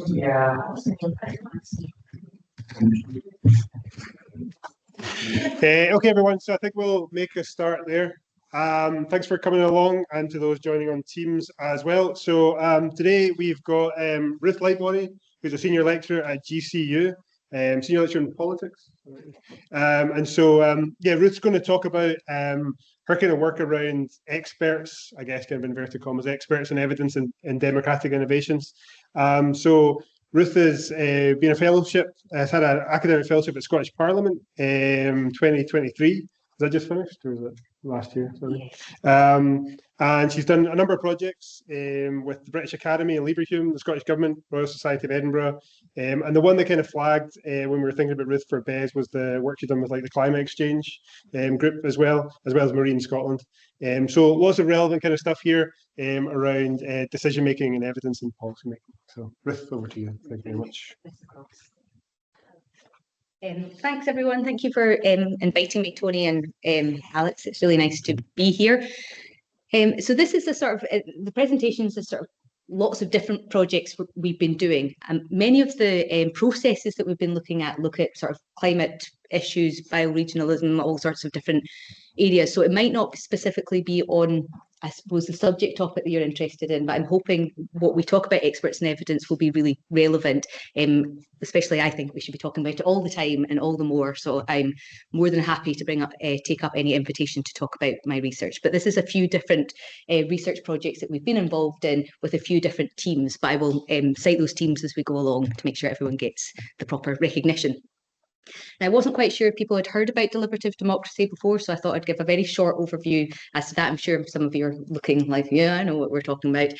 Yeah. Okay, everyone. So I think we'll make a start there. Thanks for coming along, and to those joining on Teams as well. So today we've got Ruth Lightbody, who's a senior lecturer at GCU, senior lecturer in politics. And so, yeah, Ruth's going to talk about her kind of work around experts, I guess, kind of inverted commas, experts in evidence and democratic innovations. So Ruth has been a fellowship, has had an academic fellowship at Scottish Parliament 2023. Is that just finished, or is it last year? Sorry. And she's done a number of projects with the British Academy and Leverhulme, the Scottish Government, Royal Society of Edinburgh. And the one that kind of flagged when we were thinking about Ruth for BES was the work she's done with like the Climate Exchange group as well as Marine Scotland. So lots of relevant kind of stuff here around decision making and evidence and policy making. So Ruth, over to you. Thank you very much. Thanks, everyone. Thank you for inviting me, Tony and Alex. It's really nice to be here. So this is a sort of, the presentations are sort of lots of different projects we've been doing. And many of the processes that we've been looking at look at sort of climate issues, bioregionalism, all sorts of different areas. So it might not specifically be on, I suppose, the subject topic that you're interested in, but I'm hoping what we talk about experts and evidence will be really relevant. Especially, I think we should be talking about it all the time and all the more. So I'm more than happy to take up any invitation to talk about my research. But this is a few different research projects that we've been involved in with a few different teams. But I will cite those teams as we go along to make sure everyone gets the proper recognition. Now, I wasn't quite sure if people had heard about deliberative democracy before, so I thought I'd give a very short overview as to that. I'm sure some of you are looking like, yeah, I know what we're talking about.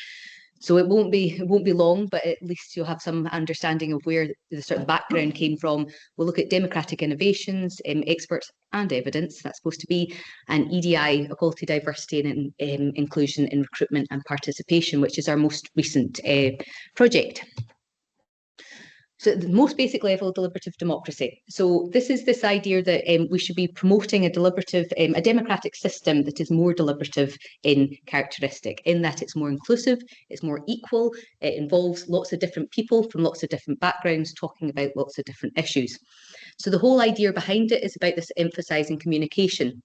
So it won't be long, but at least you'll have some understanding of where the sort of background came from. We'll look at democratic innovations, experts and evidence, that's supposed to be, and EDI, equality, diversity and inclusion in recruitment and participation, which is our most recent project. So the most basic level, deliberative democracy. So this is this idea that we should be promoting a democratic system that is more deliberative in characteristic, in that it's more inclusive, it's more equal, it involves lots of different people from lots of different backgrounds talking about lots of different issues. So the whole idea behind it is about this emphasising communication.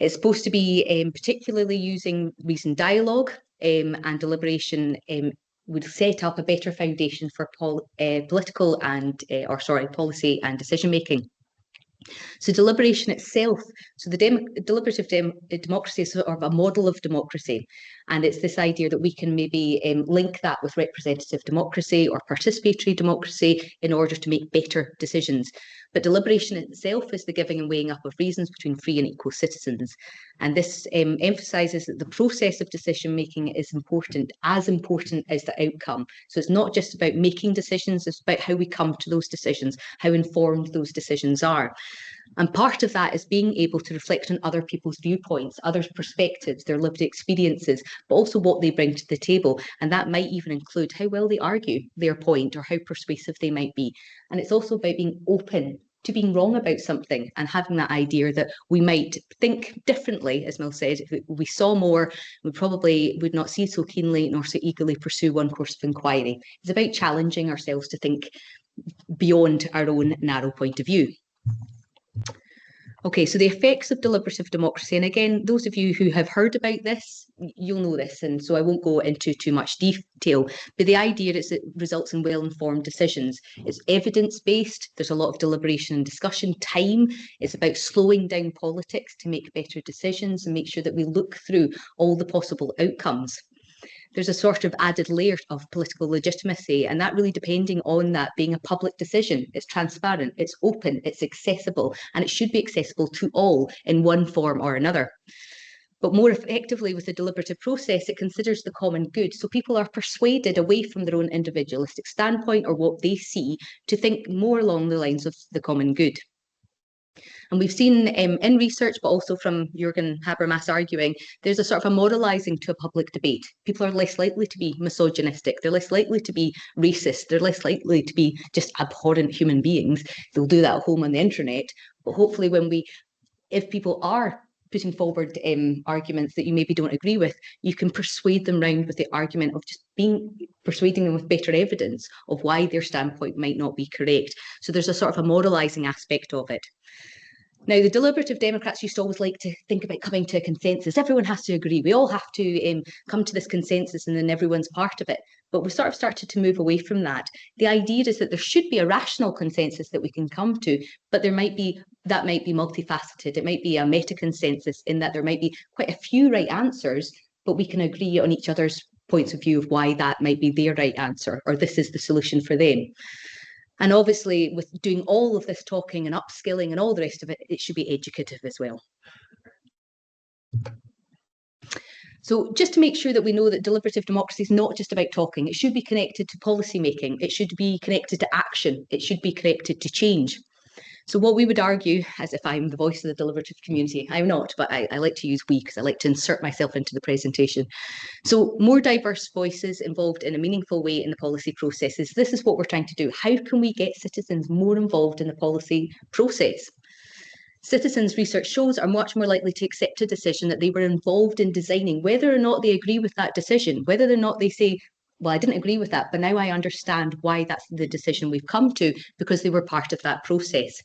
It's supposed to be particularly using reasoned dialogue and deliberation would set up a better foundation for policy and decision making. So deliberation itself, so the deliberative democracy is sort of a model of democracy, and it's this idea that we can maybe link that with representative democracy or participatory democracy in order to make better decisions. But deliberation itself is the giving and weighing up of reasons between free and equal citizens. And this emphasises that the process of decision making is as important as the outcome. So it's not just about making decisions, it's about how we come to those decisions, how informed those decisions are. And part of that is being able to reflect on other people's viewpoints, others' perspectives, their lived experiences, but also what they bring to the table. And that might even include how well they argue their point or how persuasive they might be. And it's also about being open to being wrong about something and having that idea that we might think differently, as Mel said. If we saw more, we probably would not see so keenly nor so eagerly pursue one course of inquiry. It's about challenging ourselves to think beyond our own narrow point of view. Okay, so the effects of deliberative democracy, and again, those of you who have heard about this, you'll know this, and so I won't go into too much detail, but the idea is it results in well-informed decisions. It's evidence-based, there's a lot of deliberation and discussion time. It's about slowing down politics to make better decisions and make sure that we look through all the possible outcomes. There's a sort of added layer of political legitimacy, and that really depending on that being a public decision. It's transparent, it's open, it's accessible, and it should be accessible to all in one form or another. But more effectively with the deliberative process, it considers the common good. So people are persuaded away from their own individualistic standpoint or what they see to think more along the lines of the common good. And we've seen in research, but also from Jürgen Habermas arguing, there's a sort of a moralising to a public debate. People are less likely to be misogynistic. They're less likely to be racist. They're less likely to be just abhorrent human beings. They'll do that at home on the internet. But hopefully if people are putting forward arguments that you maybe don't agree with, you can persuade them round with the argument of just persuading them with better evidence of why their standpoint might not be correct. So there's a sort of a moralising aspect of it. Now, the deliberative Democrats used to always like to think about coming to a consensus. Everyone has to agree. We all have to come to this consensus and then everyone's part of it. But we sort of started to move away from that. The idea is that there should be a rational consensus that we can come to, but that might be multifaceted. It might be a meta-consensus in that there might be quite a few right answers, but we can agree on each other's points of view of why that might be their right answer, or this is the solution for them. And obviously, with doing all of this talking and upskilling and all the rest of it, it should be educative as well. So just to make sure that we know that deliberative democracy is not just about talking, it should be connected to policy making, it should be connected to action, it should be connected to change. So what we would argue, as if I'm the voice of the deliberative community, I'm not, but I like to use we because I like to insert myself into the presentation. So more diverse voices involved in a meaningful way in the policy processes. This is what we're trying to do. How can we get citizens more involved in the policy process? Citizens' research shows are much more likely to accept a decision that they were involved in designing, whether or not they agree with that decision, whether or not they say, well, I didn't agree with that, but now I understand why that's the decision we've come to because they were part of that process.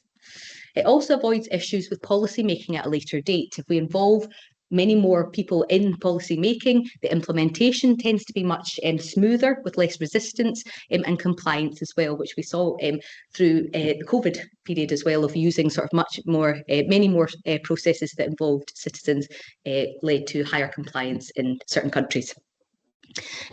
It also avoids issues with policy making at a later date. If we involve many more people in policy making, the implementation tends to be much smoother with less resistance and compliance as well, which we saw through the COVID period as well, of using sort of much more, many more processes that involved citizens led to higher compliance in certain countries.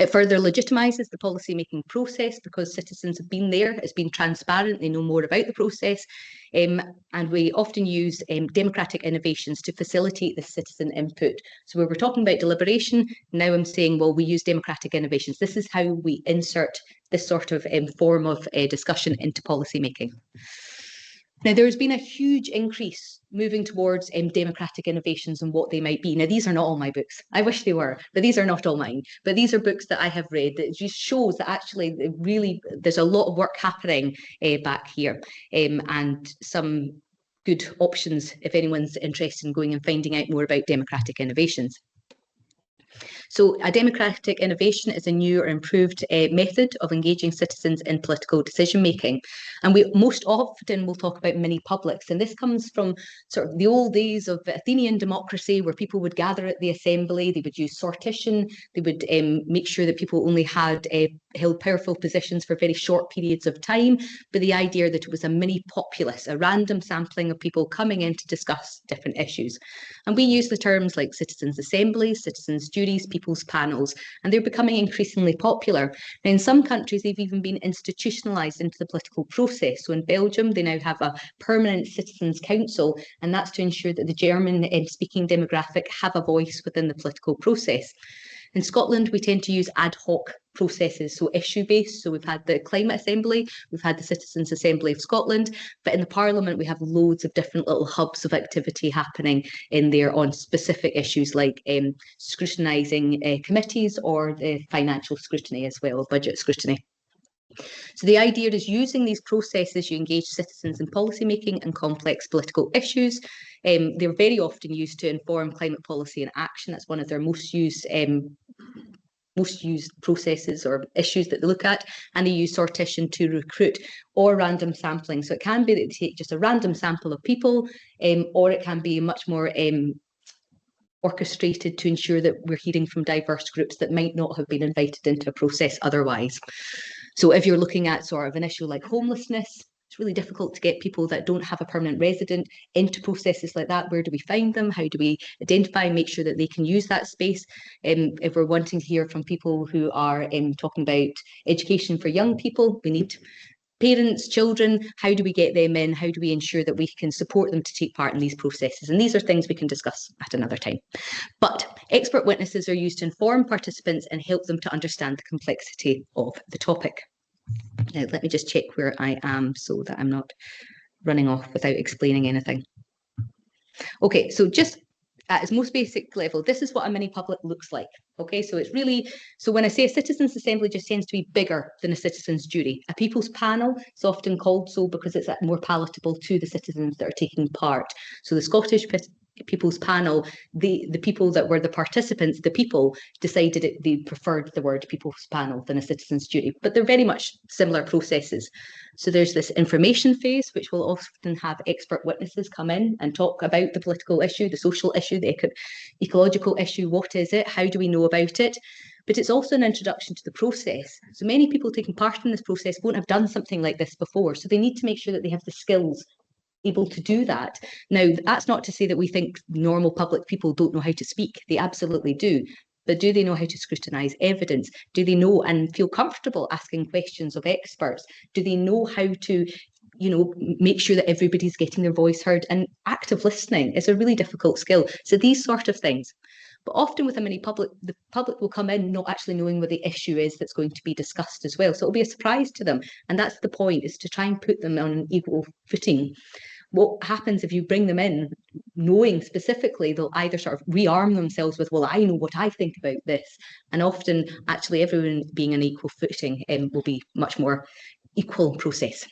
It further legitimises the policy-making process because citizens have been there, it's been transparent, they know more about the process, and we often use democratic innovations to facilitate the citizen input. So we were talking about deliberation, now I'm saying, well, we use democratic innovations. This is how we insert this sort of form of discussion into policy-making. Now, there has been a huge increase moving towards democratic innovations and what they might be. Now, these are not all my books. I wish they were, but these are not all mine. But these are books that I have read that just shows that actually really there's a lot of work happening back here and some good options if anyone's interested in going and finding out more about democratic innovations. So a democratic innovation is a new or improved method of engaging citizens in political decision making. And we most often will talk about mini publics. And this comes from sort of the old days of Athenian democracy, where people would gather at the assembly, they would use sortition, they would make sure that people only had held powerful positions for very short periods of time, but the idea that it was a mini populace, a random sampling of people coming in to discuss different issues. And we use the terms like citizens' assemblies, citizens' juries, people's panels, and they're becoming increasingly popular. Now, in some countries, they've even been institutionalised into the political process. So in Belgium, they now have a permanent citizens' council, and that's to ensure that the German-speaking demographic have a voice within the political process. In Scotland, we tend to use ad hoc processes, so issue-based. So we've had the Climate Assembly, we've had the Citizens' Assembly of Scotland, but in the Parliament, we have loads of different little hubs of activity happening in there on specific issues like scrutinising committees or the financial scrutiny as well, budget scrutiny. So the idea is using these processes, you engage citizens in policy making and complex political issues. They're very often used to inform climate policy and action. That's one of their most used processes or issues that they look at, and they use sortition to recruit or random sampling. So it can be that they take just a random sample of people, or it can be much more orchestrated to ensure that we're hearing from diverse groups that might not have been invited into a process otherwise. So if you're looking at sort of an issue like homelessness, it's really difficult to get people that don't have a permanent resident into processes like that. Where do we find them? How do we identify and make sure that they can use that space? If we're wanting to hear from people who are talking about education for young people, we need parents, children, how do we get them in? How do we ensure that we can support them to take part in these processes? And these are things we can discuss at another time. But expert witnesses are used to inform participants and help them to understand the complexity of the topic. Now, let me just check where I am so that I'm not running off without explaining anything. Okay, so just at its most basic level, this is what a mini public looks like. Okay, so it's really, so when I say a citizens' assembly, just tends to be bigger than a citizens' jury. A people's panel is often called so because it's more palatable to the citizens that are taking part. So the Scottish people's panel, the people that were the participants, the people, decided they preferred the word people's panel than a citizen's duty. But they're very much similar processes. So there's this information phase, which will often have expert witnesses come in and talk about the political issue, the social issue, the ecological issue. What is it? How do we know about it? But it's also an introduction to the process. So many people taking part in this process won't have done something like this before. So they need to make sure that they have the skills able to do that. Now, that's not to say that we think normal public people don't know how to speak. They absolutely do. But do they know how to scrutinise evidence? Do they know and feel comfortable asking questions of experts? Do they know how to, make sure that everybody's getting their voice heard? And active listening is a really difficult skill. So these sort of things. But often with the public will come in not actually knowing what the issue is that's going to be discussed as well. So it'll be a surprise to them. And that's the point, is to try and put them on an equal footing. What happens if you bring them in knowing specifically, they'll either sort of rearm themselves with, well, I know what I think about this. And often actually everyone being on equal footing will be much more equal process.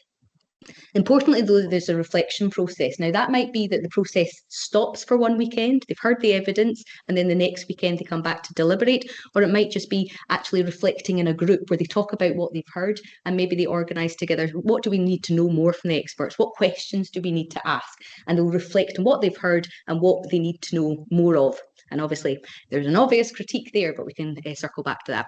Importantly, though, there's a reflection process. Now, that might be that the process stops for one weekend, they've heard the evidence, and then the next weekend they come back to deliberate, or it might just be actually reflecting in a group where they talk about what they've heard, and maybe they organise together, what do we need to know more from the experts? What questions do we need to ask? And they'll reflect on what they've heard and what they need to know more of. And obviously, there's an obvious critique there, but we can circle back to that.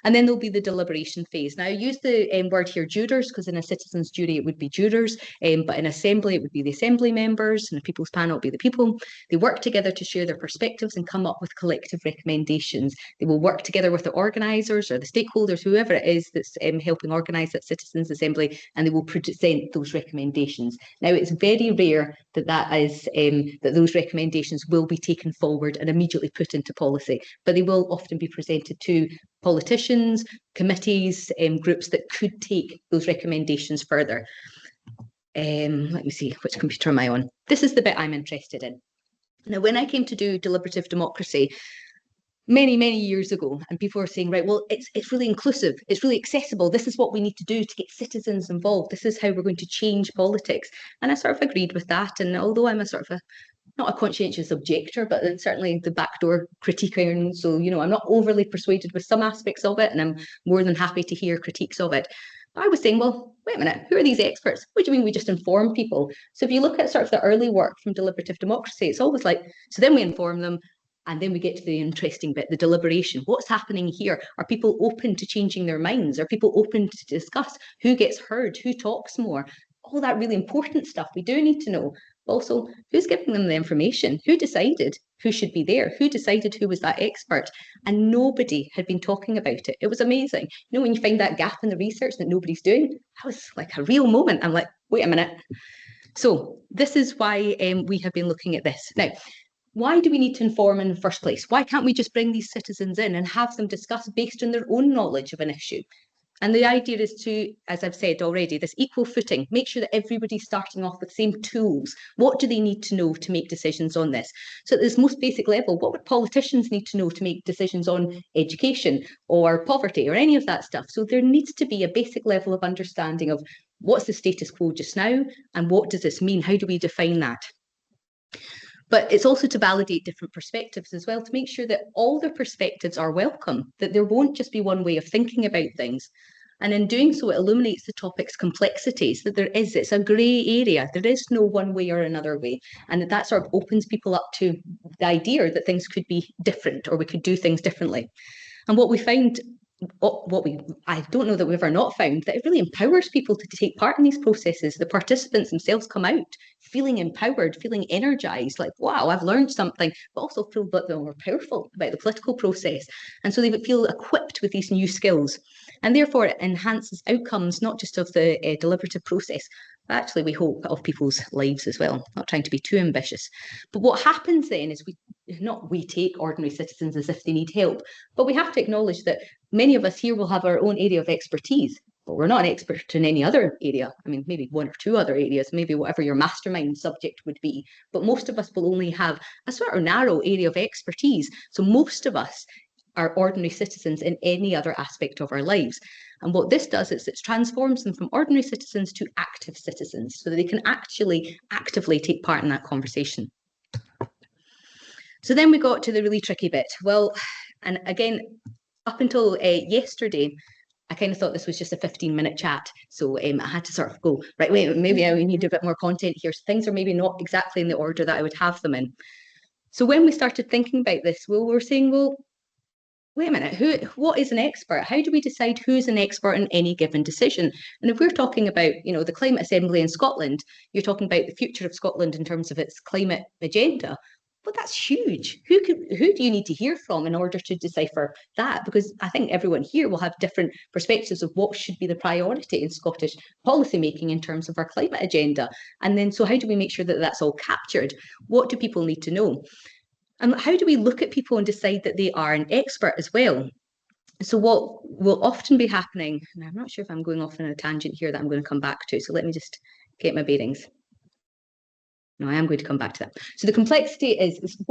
And then there'll be the deliberation phase. Now, I use the word here jurors, because in a citizen's jury, it would be jurors, but in assembly, it would be the assembly members, and a people's panel would be the people. They work together to share their perspectives and come up with collective recommendations. They will work together with the organisers or the stakeholders, whoever it is that's helping organise that citizens' assembly, and they will present those recommendations. Now, it's very rare that those recommendations will be taken forward and immediately put into policy, but they will often be presented to politicians, committees, groups that could take those recommendations further. Let me see, which computer am I on? This is the bit I'm interested in. Now, when I came to do deliberative democracy many, many years ago, and people were saying, right, well, it's really inclusive, it's really accessible, this is what we need to do to get citizens involved, this is how we're going to change politics. And I sort of agreed with that. And although I'm not a conscientious objector, but certainly the backdoor critiquer. So, I'm not overly persuaded with some aspects of it, and I'm more than happy to hear critiques of it. But I was saying, well, wait a minute, who are these experts? What do you mean we just inform people? So if you look at sort of the early work from deliberative democracy, it's always like, so then we inform them, and then we get to the interesting bit, the deliberation. What's happening here? Are people open to changing their minds? Are people open to discuss who gets heard, who talks more? All that really important stuff we do need to know. Also, who's giving them the information? Who decided who should be there? Who decided who was that expert? And nobody had been talking about it. It was amazing. When you find that gap in the research that nobody's doing, that was like a real moment. I'm like, wait a minute. So this is why we have been looking at this. Now, why do we need to inform in the first place? Why can't we just bring these citizens in and have them discuss based on their own knowledge of an issue? And the idea is to, as I've said already, this equal footing, make sure that everybody's starting off with the same tools. What do they need to know to make decisions on this? So at this most basic level, what would politicians need to know to make decisions on education or poverty or any of that stuff? So there needs to be a basic level of understanding of what's the status quo just now and what does this mean? How do we define that? But it's also to validate different perspectives as well, to make sure that all the perspectives are welcome, that there won't just be one way of thinking about things. And in doing so, it illuminates the topic's complexities, that it's a grey area. There is no one way or another way. And that sort of opens people up to the idea that things could be different or we could do things differently. And what we find, I don't know that we've ever not found, that it really empowers people to take part in these processes. The participants themselves come out feeling empowered, feeling energized, like, wow, I've learned something, but also feel a bit more powerful about the political process. And so they would feel equipped with these new skills. And therefore it enhances outcomes, not just of the deliberative process, but actually we hope of people's lives as well, not trying to be too ambitious. But what happens then is we take ordinary citizens as if they need help, but we have to acknowledge that many of us here will have our own area of expertise, but we're not an expert in any other area. I mean, maybe one or two other areas, maybe whatever your mastermind subject would be, but most of us will only have a sort of narrow area of expertise. So most of us are ordinary citizens in any other aspect of our lives. And what this does is it transforms them from ordinary citizens to active citizens so that they can actually actively take part in that conversation. So then we got to the really tricky bit. Well, and again, up until yesterday, I kind of thought this was just a 15-minute chat. So I had to sort of go, right, wait, maybe I need a bit more content here. So things are maybe not exactly in the order that I would have them in. So when we started thinking about this, well, we're saying, well, wait a minute, what is an expert? How do we decide who's an expert in any given decision? And if we're talking about, the Climate Assembly in Scotland, you're talking about the future of Scotland in terms of its climate agenda. But that's huge. Who do you need to hear from in order to decipher that? Because I think everyone here will have different perspectives of what should be the priority in Scottish policymaking in terms of our climate agenda. And then, so how do we make sure that that's all captured? What do people need to know? And how do we look at people and decide that they are an expert as well? So what will often be happening, and I'm not sure if I'm going off on a tangent here that I'm going to come back to, so let me just get my bearings. No, I am going to come back to that. So the complexity is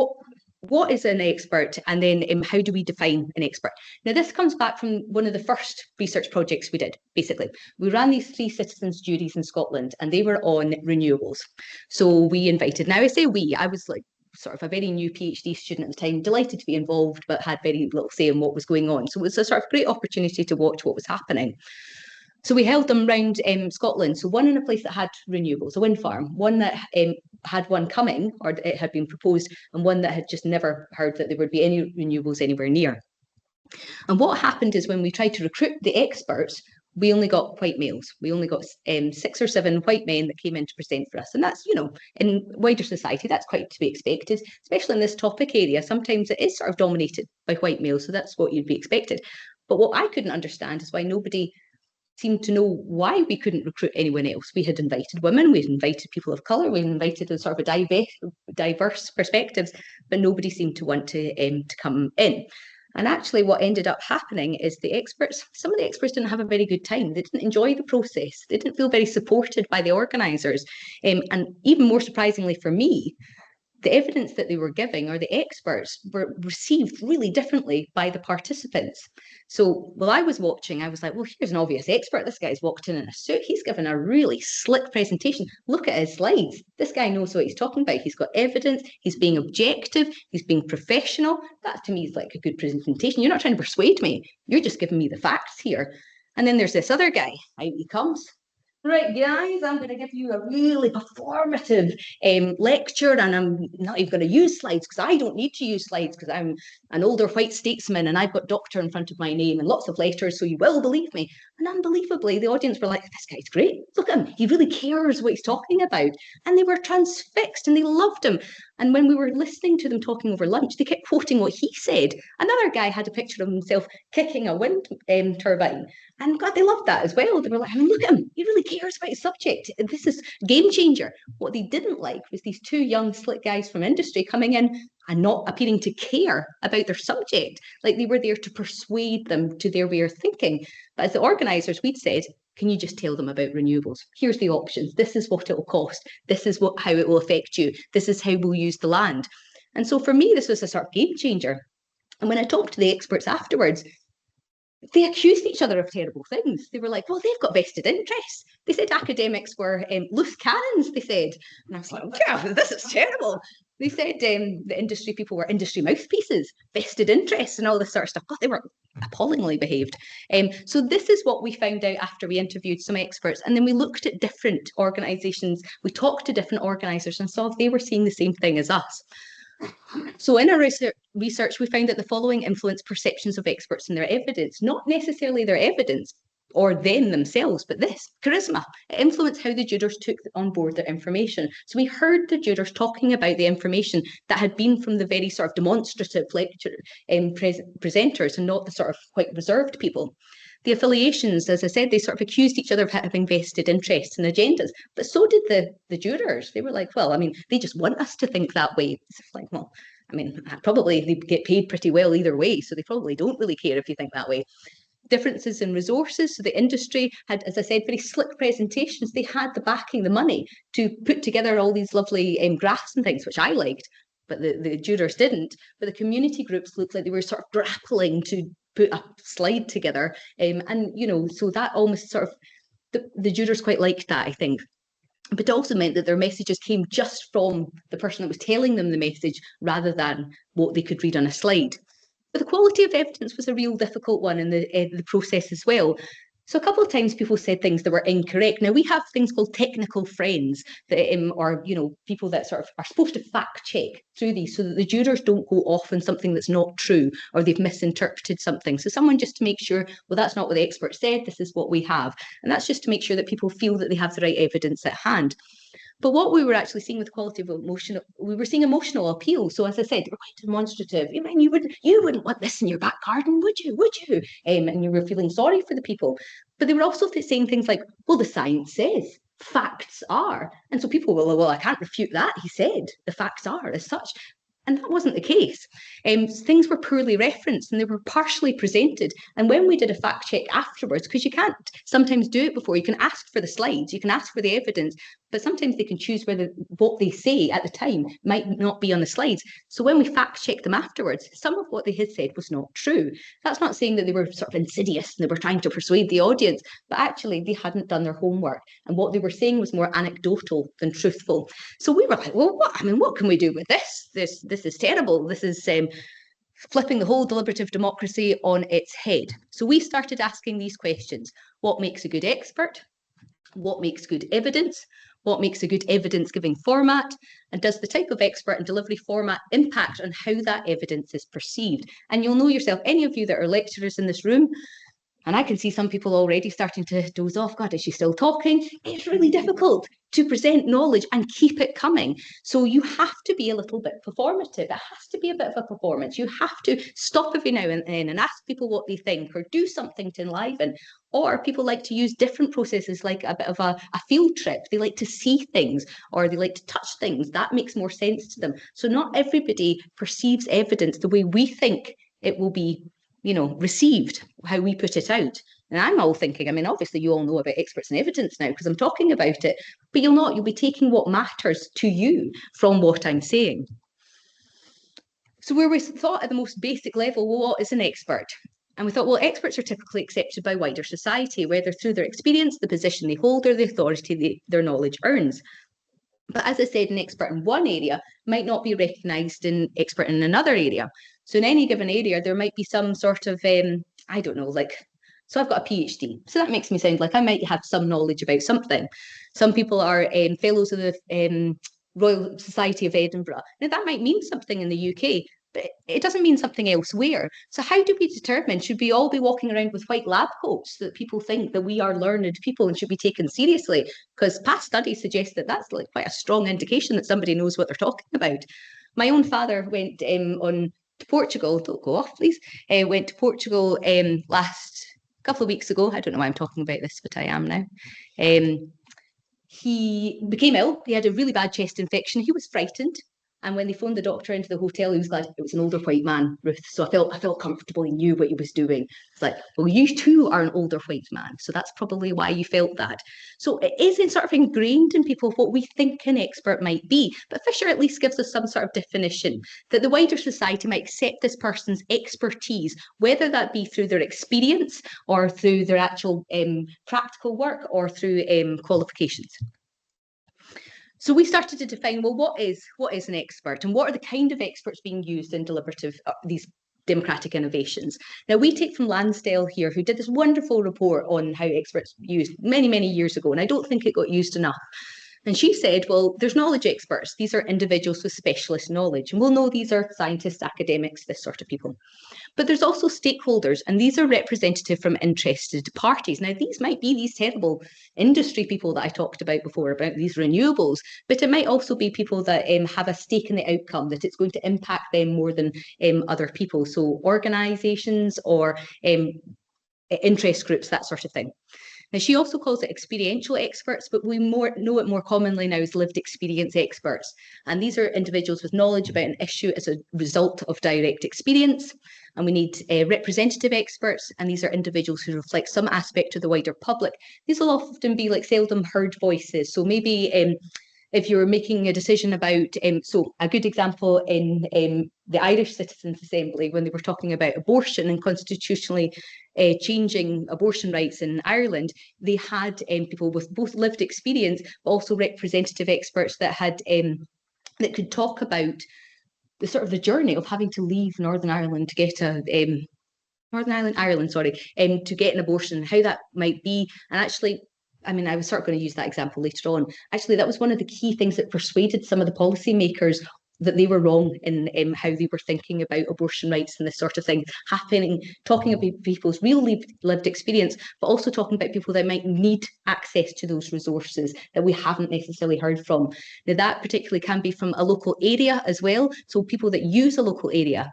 what is an expert, and then how do we define an expert? Now, this comes back from one of the first research projects we did, basically. We ran these 3 citizens' juries in Scotland, and they were on renewables. So we invited, now I say we, I was like sort of a very new PhD student at the time, delighted to be involved, but had very little say in what was going on. So it was a sort of great opportunity to watch what was happening. So we held them around Scotland. So one in a place that had renewables, a wind farm, one that had one coming, or it had been proposed, and one that had just never heard that there would be any renewables anywhere near. And what happened is when we tried to recruit the experts, we only got white males. We only got 6 or 7 white men that came in to present for us. And that's, in wider society, that's quite to be expected, especially in this topic area. Sometimes it is sort of dominated by white males, so that's what you'd be expected. But what I couldn't understand is why nobody seemed to know why we couldn't recruit anyone else. We had invited women, we had invited people of colour, we had invited a sort of diverse perspectives, but nobody seemed to want to come in. And actually what ended up happening is some of the experts didn't have a very good time. They didn't enjoy the process. They didn't feel very supported by the organisers. And even more surprisingly for me, the evidence that they were giving, or the experts, were received really differently by the participants. So while I was watching, I was like, well, here's an obvious expert. This guy's walked in a suit. He's given a really slick presentation. Look at his slides. This guy knows what he's talking about. He's got evidence. He's being objective. He's being professional. That to me is like a good presentation. You're not trying to persuade me. You're just giving me the facts here. And then there's this other guy. Out he comes. Right, guys, I'm going to give you a really performative lecture, and I'm not even going to use slides because I don't need to use slides because I'm an older white statesman and I've got doctor in front of my name and lots of letters, so you will believe me. And unbelievably, the audience were like, this guy's great. Look at him. He really cares what he's talking about. And they were transfixed and they loved him. And when we were listening to them talking over lunch, they kept quoting what he said. Another guy had a picture of himself kicking a wind turbine. And God, they loved that as well. They were like, I mean, look at him. He really cares about his subject. This is game changer. What they didn't like was these 2 young, slick guys from industry coming in and not appearing to care about their subject. Like they were there to persuade them to their way of thinking. But as the organisers, we'd said, can you just tell them about renewables? Here's the options. This is what it will cost. This is how it will affect you. This is how we'll use the land. And so for me, this was a sort of game changer. And when I talked to the experts afterwards, they accused each other of terrible things. They were like, well, they've got vested interests. They said academics were loose cannons, they said. And I was like, yeah, this is terrible. They said the industry people were industry mouthpieces, vested interests and all this sort of stuff. God, they were appallingly behaved. So this is what we found out after we interviewed some experts. And then we looked at different organisations. We talked to different organisers and saw if they were seeing the same thing as us. So in our research, we found that the following influence perceptions of experts and their evidence, not necessarily their evidence or them themselves, but this, charisma. It influenced how the jurors took on board their information. So we heard the jurors talking about the information that had been from the very sort of demonstrative lecture presenters and not the sort of quite reserved people. The affiliations, as I said, they sort of accused each other of having vested interests and agendas, but so did the jurors. They were like, well, I mean, they just want us to think that way. It's like, well, I mean, probably they get paid pretty well either way, so they probably don't really care if you think that way. Differences in resources. So the industry had, as I said, very slick presentations. They had the backing, the money to put together all these lovely graphs and things, which I liked, but the jurors didn't. But the community groups looked like they were sort of grappling to put a slide together. And, so that almost sort of, the jurors quite liked that, I think. but it also meant that their messages came just from the person that was telling them the message rather than what they could read on a slide. But the quality of evidence was a real difficult one in the process as well. So a couple of times people said things that were incorrect. Now we have things called technical friends that, or people that sort of are supposed to fact check through these so that the jurors don't go off on something that's not true or they've misinterpreted something. So someone just to make sure, well, that's not what the expert said, this is what we have. And that's just to make sure that people feel that they have the right evidence at hand. But what we were actually seeing with quality of emotional, we were seeing emotional appeal. So as I said, they were quite demonstrative. I mean, you wouldn't want this in your back garden, would you? Would you? And you were feeling sorry for the people. But they were also saying things like, well, the science says, facts are. And so people were, well, I can't refute that. He said the facts are as such. And that wasn't the case. Things were poorly referenced and they were partially presented. And when we did a fact check afterwards, because you can't sometimes do it before, you can ask for the slides, you can ask for the evidence, but sometimes they can choose whether what they say at the time might not be on the slides. So when we fact checked them afterwards, some of what they had said was not true. That's not saying that they were sort of insidious and they were trying to persuade the audience, but actually they hadn't done their homework. And what they were saying was more anecdotal than truthful. So we were like, well, what can we do with this? This is terrible. This is flipping the whole deliberative democracy on its head. So we started asking these questions. What makes a good expert? What makes good evidence? What makes a good evidence-giving format? And does the type of expert and delivery format impact on how that evidence is perceived? And you'll know yourself, any of you that are lecturers in this room, and I can see some people already starting to doze off. God, is she still talking? It's really difficult to present knowledge and keep it coming. So you have to be a little bit performative. It has to be a bit of a performance. You have to stop every now and then and ask people what they think or do something to enliven. Or people like to use different processes like a bit of a field trip. They like to see things or they like to touch things. That makes more sense to them. So not everybody perceives evidence the way we think it will be received, how we put it out. And I'm all thinking, I mean, obviously you all know about experts and evidence now because I'm talking about it, but you'll be taking what matters to you from what I'm saying. So where we thought at the most basic level, well, what is an expert? And we thought, well, experts are typically accepted by wider society, whether through their experience, the position they hold, or the authority their knowledge earns. But as I said, an expert in one area might not be recognised an expert in another area. So in any given area, there might be some sort of, I don't know, like, so I've got a PhD. So that makes me sound like I might have some knowledge about something. Some people are fellows of the Royal Society of Edinburgh. Now that might mean something in the UK, but it doesn't mean something elsewhere. So how do we determine, should we all be walking around with white lab coats so that people think that we are learned people and should be taken seriously? Because past studies suggest that that's like quite a strong indication that somebody knows what they're talking about. My own father went on to Portugal, don't go off please, went to Portugal last couple of weeks ago. I don't know why I'm talking about this, but I am now. He became ill. He had a really bad chest infection. He was frightened. And when they phoned the doctor into the hotel, he was glad it was an older white man, Ruth. So I felt comfortable. He knew what he was doing. It's like, well, you too are an older white man. So that's probably why you felt that. So it is sort of ingrained in people what we think an expert might be. But Fisher at least gives us some sort of definition that the wider society might accept this person's expertise, whether that be through their experience or through their actual practical work or through qualifications. So we started to define, well, what is an expert and what are the kind of experts being used in deliberative, these democratic innovations? Now we take from Lansdale here, who did this wonderful report on how experts used many, many years ago, and I don't think it got used enough. And she said, well, there's knowledge experts. These are individuals with specialist knowledge. And we'll know these are scientists, academics, this sort of people. But there's also stakeholders, and these are representative from interested parties. Now, these might be these terrible industry people that I talked about before, about these renewables, but it might also be people that have a stake in the outcome, that it's going to impact them more than other people. So organisations or interest groups, that sort of thing. Now, she also calls it experiential experts, but we know it more commonly now as lived experience experts. And these are individuals with knowledge about an issue as a result of direct experience. And we need representative experts, and these are individuals who reflect some aspect of the wider public. These will often be like seldom heard voices. So maybe if you're making a decision about, so a good example in the Irish Citizens' Assembly, when they were talking about abortion and constitutionally changing abortion rights in Ireland, they had people with both lived experience, but also representative experts that had that could talk about the sort of the journey of having to leave Northern Ireland to get a Ireland, sorry, to get an abortion, how that might be, and actually. I mean, I was sort of going to use that example later on. Actually, that was one of the key things that persuaded some of the policymakers that they were wrong in how they were thinking about abortion rights and this sort of thing happening, talking about people's real lived experience, but also talking about people that might need access to those resources that we haven't necessarily heard from. Now, that particularly can be from a local area as well. So people that use a local area,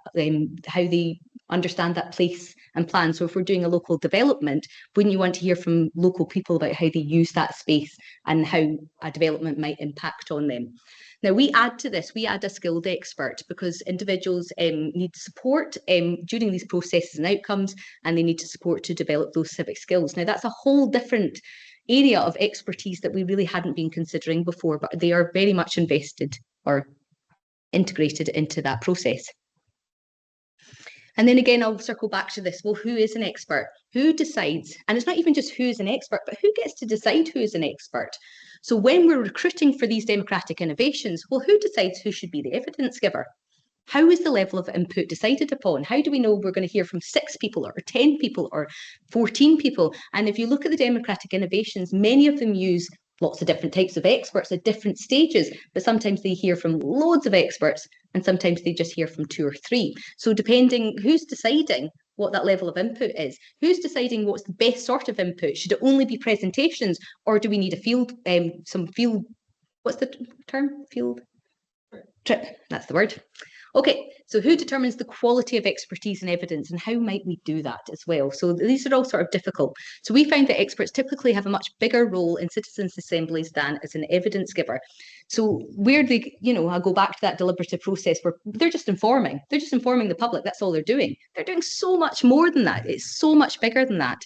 how they understand that place and plan. So if we're doing a local development, wouldn't you want to hear from local people about how they use that space and how a development might impact on them? Now, we add to this, we add a skilled expert because individuals need support during these processes and outcomes, and they need to support to develop those civic skills. Now, that's a whole different area of expertise that we really hadn't been considering before, but they are very much invested or integrated into that process. And then again, I'll circle back to this. Well, who is an expert? Who decides? And it's not even just who's an expert, but who gets to decide who is an expert? So when we're recruiting for these democratic innovations, well, who decides who should be the evidence giver? How is the level of input decided upon? How do we know we're going to hear from 6 people or 10 people or 14 people? And if you look at the democratic innovations, many of them use lots of different types of experts at different stages, but sometimes they hear from loads of experts and sometimes they just hear from 2 or 3. So depending who's deciding what that level of input is, who's deciding what's the best sort of input, should it only be presentations or do we need a field, some field, what's the term, field trip, that's the word. Okay, so who determines the quality of expertise and evidence and how might we do that as well? So these are all sort of difficult. So we find that experts typically have a much bigger role in citizens' assemblies than as an evidence giver. So where they, I'll go back to that deliberative process where they're just informing the public, that's all they're doing. They're doing so much more than that. It's so much bigger than that.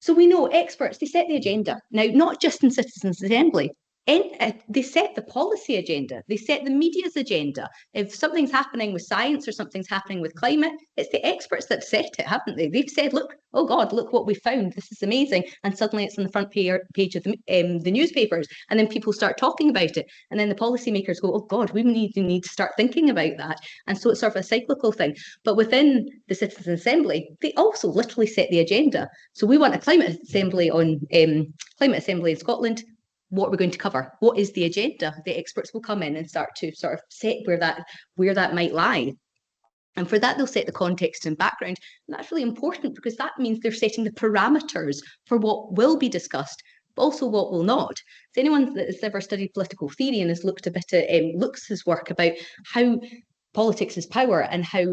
So we know experts, they set the agenda. Now, not just in citizens' assembly, they set the policy agenda, they set the media's agenda. If something's happening with science or something's happening with climate, it's the experts that set it, haven't they? They've said, look, oh God, look what we found. This is amazing. And suddenly it's on the front page of the newspapers. And then people start talking about it. And then the policymakers go, oh God, we need to start thinking about that. And so it's sort of a cyclical thing. But within the Citizen Assembly, they also literally set the agenda. So we want a climate assembly in Scotland. What we're going to cover, what is the agenda? The experts will come in and start to sort of set where that might lie. And for that, they'll set the context and background. And that's really important because that means they're setting the parameters for what will be discussed, but also what will not. So anyone that has ever studied political theory and has looked a bit at Lux's work about how politics is power and how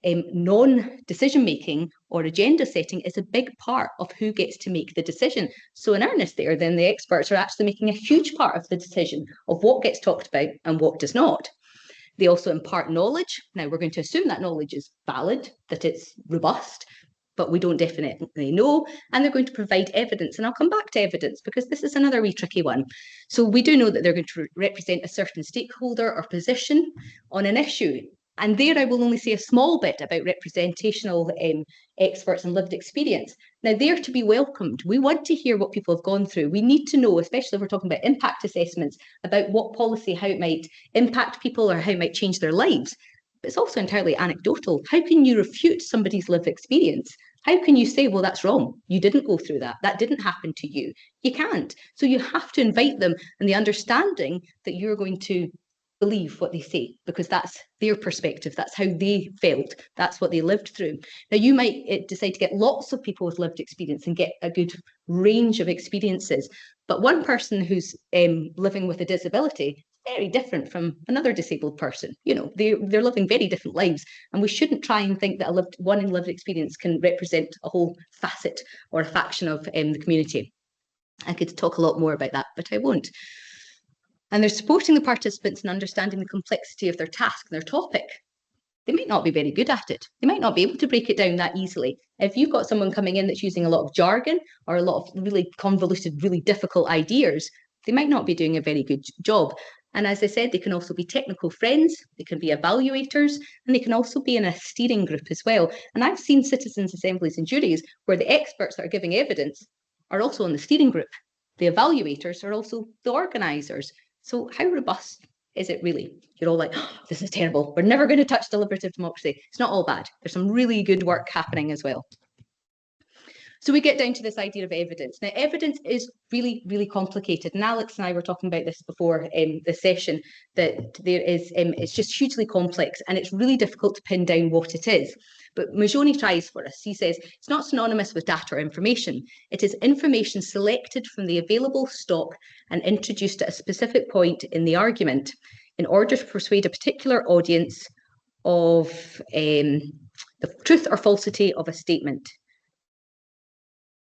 non-decision making or agenda setting is a big part of who gets to make the decision. So in earnest there, then the experts are actually making a huge part of the decision of what gets talked about and what does not. They also impart knowledge. Now we're going to assume that knowledge is valid, that it's robust, but we don't definitely know. And they're going to provide evidence. And I'll come back to evidence because this is another wee tricky one. So we do know that they're going to represent a certain stakeholder or position on an issue. And there I will only say a small bit about representational experts and lived experience. Now, they're to be welcomed. We want to hear what people have gone through. We need to know, especially if we're talking about impact assessments, about what policy, how it might impact people or how it might change their lives. But it's also entirely anecdotal. How can you refute somebody's lived experience? How can you say, well, that's wrong. You didn't go through that. That didn't happen to you. You can't. So you have to invite them in the understanding that you're going to believe what they say, because that's their perspective, that's how they felt, that's what they lived through. Now, you might decide to get lots of people with lived experience and get a good range of experiences, but one person who's living with a disability is very different from another disabled person. They're living very different lives, and we shouldn't try and think that one lived experience can represent a whole facet or a faction of the community. I could talk a lot more about that, but I won't. And they're supporting the participants in understanding the complexity of their task and their topic. They might not be very good at it. They might not be able to break it down that easily. If you've got someone coming in that's using a lot of jargon or a lot of really convoluted, really difficult ideas, they might not be doing a very good job. And as I said, they can also be technical friends, they can be evaluators, and they can also be in a steering group as well. And I've seen citizens' assemblies and juries where the experts that are giving evidence are also in the steering group. The evaluators are also the organisers. So how robust is it really? You're all like, oh, this is terrible. We're never going to touch deliberative democracy. It's not all bad. There's some really good work happening as well. So we get down to this idea of evidence. Now, evidence is really, really complicated. And Alex and I were talking about this before the session, that there is, it's just hugely complex and it's really difficult to pin down what it is. But Majoni tries for us. He says, it's not synonymous with data or information. It is information selected from the available stock and introduced at a specific point in the argument in order to persuade a particular audience of the truth or falsity of a statement.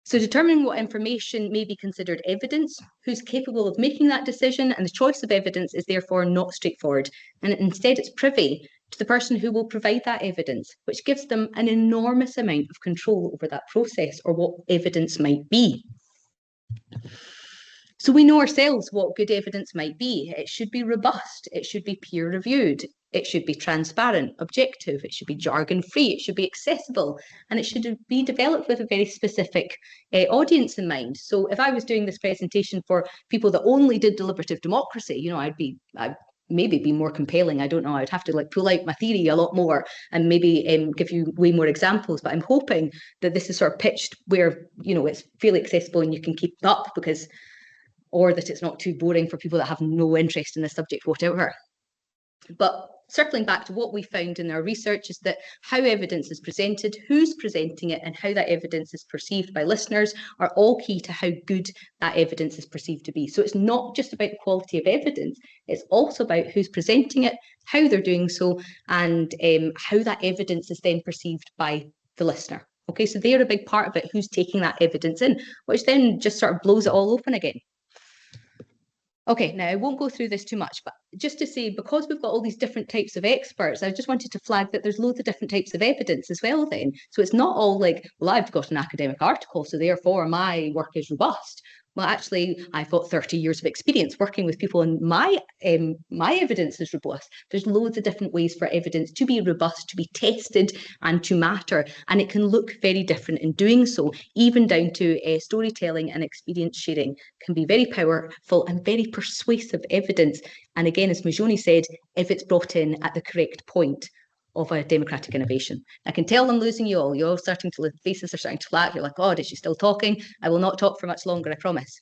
So determining what information may be considered evidence, who's capable of making that decision, and the choice of evidence is therefore not straightforward. And instead it's privy to the person who will provide that evidence, which gives them an enormous amount of control over that process or what evidence might be. So we know ourselves what good evidence might be. It should be robust, it should be peer reviewed, it should be transparent, objective, it should be jargon free, it should be accessible, and it should be developed with a very specific audience in mind. So if I was doing this presentation for people that only did deliberative democracy, you know, I'd maybe be more compelling. I don't know. I'd have to like pull out my theory a lot more and maybe give you way more examples. But I'm hoping that this is sort of pitched where, you know, it's fairly accessible and you can keep it up, because, or that it's not too boring for people that have no interest in the subject, whatever. But circling back to what we found in our research is that how evidence is presented, who's presenting it, and how that evidence is perceived by listeners are all key to how good that evidence is perceived to be. So it's not just about the quality of evidence, it's also about who's presenting it, how they're doing so, and how that evidence is then perceived by the listener. Okay, so they're a big part of it, who's taking that evidence in, which then just sort of blows it all open again. Okay, now I won't go through this too much, but just to say, because we've got all these different types of experts, I just wanted to flag that there's loads of different types of evidence as well then. So it's not all like, well, I've got an academic article, so therefore my work is robust. Well, actually, I've got 30 years of experience working with people and my evidence is robust. There's loads of different ways for evidence to be robust, to be tested and to matter. And it can look very different in doing so, even down to storytelling and experience sharing can be very powerful and very persuasive evidence. And again, as Majoni said, if it's brought in at the correct point of a democratic innovation. I can tell I'm losing you all. You're all starting to, faces are starting to flat. You're like, God, is she still talking? I will not talk for much longer, I promise.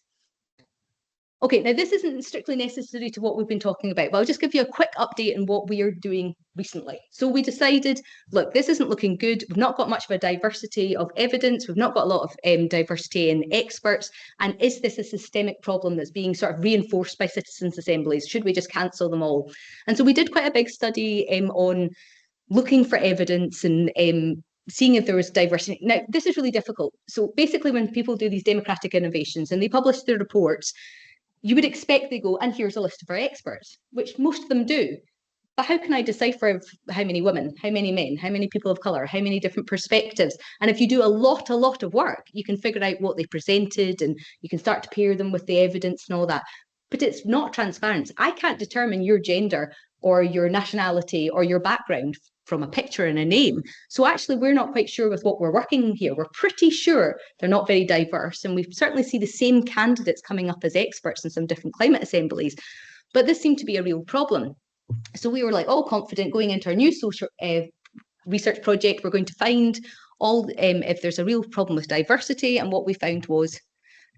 Okay, now this isn't strictly necessary to what we've been talking about, but I'll just give you a quick update on what we are doing recently. So we decided, look, this isn't looking good. We've not got much of a diversity of evidence. We've not got a lot of diversity in experts. And is this a systemic problem that's being sort of reinforced by citizens' assemblies? Should we just cancel them all? And so we did quite a big study on looking for evidence and seeing if there was diversity. Now, this is really difficult. So basically, when people do these democratic innovations and they publish their reports, you would expect they go, and here's a list of our experts, which most of them do. But how can I decipher how many women, how many men, how many people of colour, how many different perspectives? And if you do a lot of work, you can figure out what they presented and you can start to pair them with the evidence and all that. But it's not transparent. I can't determine your gender or your nationality or your background from a picture and a name. So actually, we're not quite sure with what we're working here. We're pretty sure they're not very diverse. And we certainly see the same candidates coming up as experts in some different climate assemblies. But this seemed to be a real problem. So we were like all confident going into our new social research project, we're going to find all if there's a real problem with diversity. And what we found was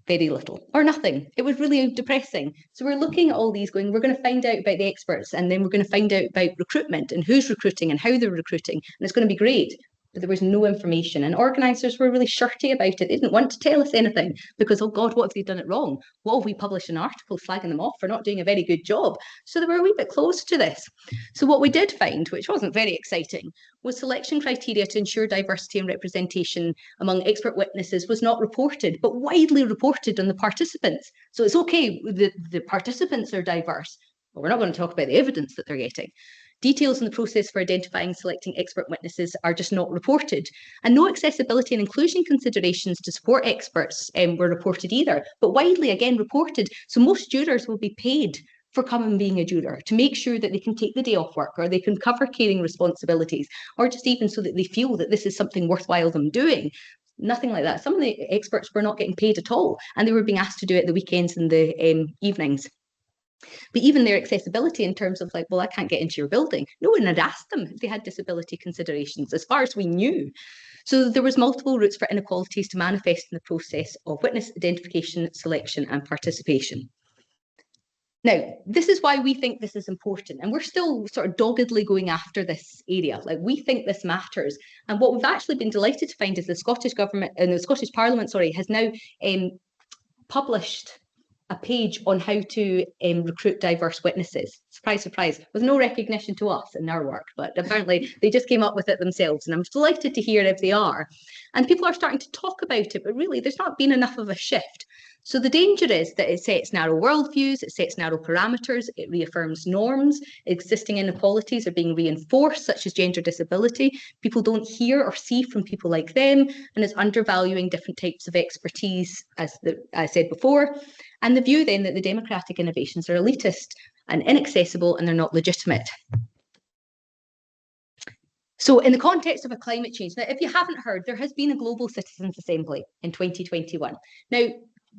very little or nothing. It was really depressing. So we're looking at all these going, we're going to find out about the experts and then we're going to find out about recruitment and who's recruiting and how they're recruiting. And it's going to be great. But there was no information and organisers were really shirty about it. They didn't want to tell us anything because, oh God, what if they've done it wrong? What if we published an article flagging them off for not doing a very good job? So they were a wee bit close to this. So what we did find, which wasn't very exciting, was selection criteria to ensure diversity and representation among expert witnesses was not reported, but widely reported on the participants. So it's okay, the participants are diverse, but we're not going to talk about the evidence that they're getting. Details in the process for identifying and selecting expert witnesses are just not reported. And no accessibility and inclusion considerations to support experts were reported either, but widely, again, reported. So most jurors will be paid for coming being a juror, to make sure that they can take the day off work, or they can cover caring responsibilities, or just even so that they feel that this is something worthwhile them doing. Nothing like that. Some of the experts were not getting paid at all, and they were being asked to do it the weekends and the evenings. But even their accessibility in terms of like, well, I can't get into your building. No one had asked them if they had disability considerations, as far as we knew. So there was multiple routes for inequalities to manifest in the process of witness identification, selection, and participation. Now, this is why we think this is important, and we're still sort of doggedly going after this area. Like, we think this matters. And what we've actually been delighted to find is the Scottish Government, and the Scottish Parliament, sorry, has now published a page on how to recruit diverse witnesses. Surprise, surprise, with no recognition to us in our work, but apparently they just came up with it themselves, and I'm delighted to hear if they are. And people are starting to talk about it, but really there's not been enough of a shift. So the danger is that it sets narrow worldviews, it sets narrow parameters, it reaffirms norms, existing inequalities are being reinforced, such as gender disability. People don't hear or see from people like them, and it's undervaluing different types of expertise, as I said before. And the view then that the democratic innovations are elitist and inaccessible, and they're not legitimate. So in the context of a climate change, now if you haven't heard, there has been a Global Citizens Assembly in 2021. Now,